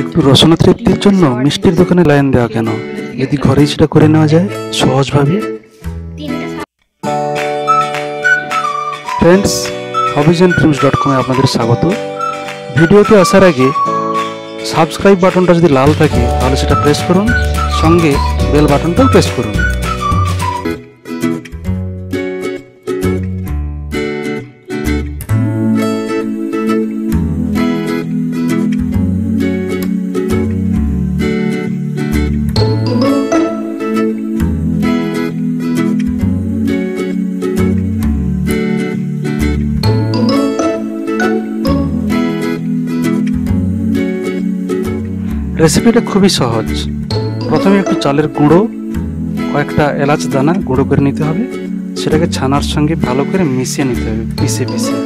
একটু রসনা তৃপ্তির জন্য মিষ্টির দোকানে লাইন দেওয়া কেন, যদি ঘরেই সেটা করে নেওয়া যায় সহজভাবে। ফ্রেন্ডস, hobbiesanddreams.com-এ আপনাদের স্বাগত। ভিডিওতে আসার আগে সাবস্ক্রাইব বাটনটা যদি লাল থাকে তাহলে সেটা প্রেস করুন, সঙ্গে বেল বাটনটাও প্রেস করুন। রেসিপিটা খুবই সহজ। প্রথমে একটু চালের গুঁড়ো, কয়েকটা এলাচ দানা গুঁড়ো করে নিতে হবে, সেটাকে ছানার সঙ্গে ভালো করে মিশিয়ে নিতে হবে পিষে পিষে।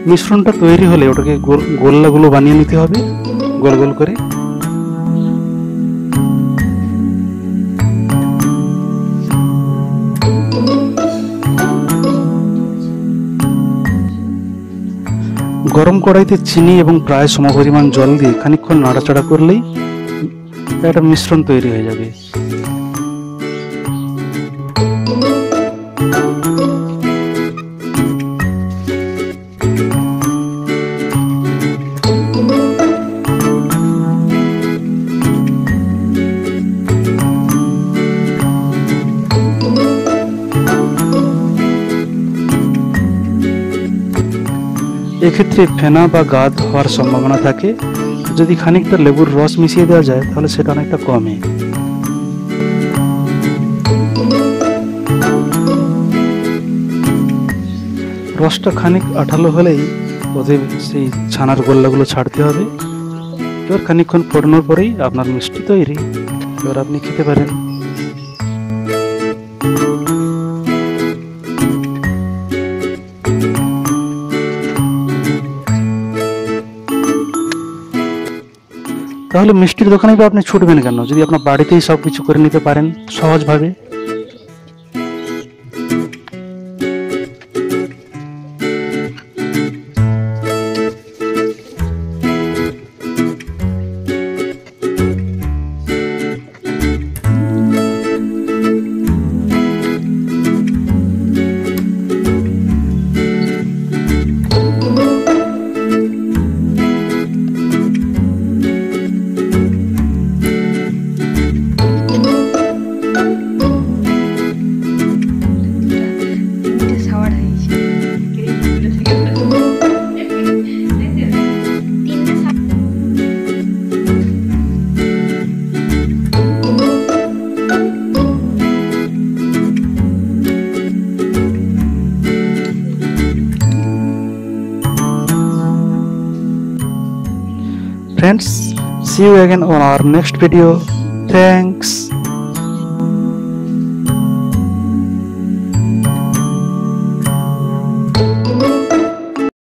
মিশ্রণটা তৈরি হলে ওটাকে গোল্লাগুলো বানিয়ে নিতে হবে গোল গোল করে। গরম কড়াইতে চিনি এবং প্রায় সমপরিমাণ জল দিয়ে খানিকক্ষণ নাড়াচাড়া করলেই একটা মিশ্রণ তৈরি হয়ে যাবে। এক্ষেত্রে ফেনা বা গাদ হওয়ার সম্ভাবনা থাকে, যদি খানিকটা লেবুর রস মিশিয়ে দেওয়া যায় তাহলে সেটা অনেকটা কমে। রসটা খানিক আঠালো হলেই ওদের সেই ছানার গোল্লাগুলো ছাড়তে হবে। এবার খানিকক্ষণ ফোটানোর পরেই আপনার মিষ্টি তৈরি। এবার আপনি খেতে পারেন। তাহলে মিষ্টির দোকানে বা আপনি ছুটবেন কেন, যদি আপনার বাড়িতেই সব কিছু করে নিতে পারেন সহজভাবে। Friends, see you again on our next video. Thanks.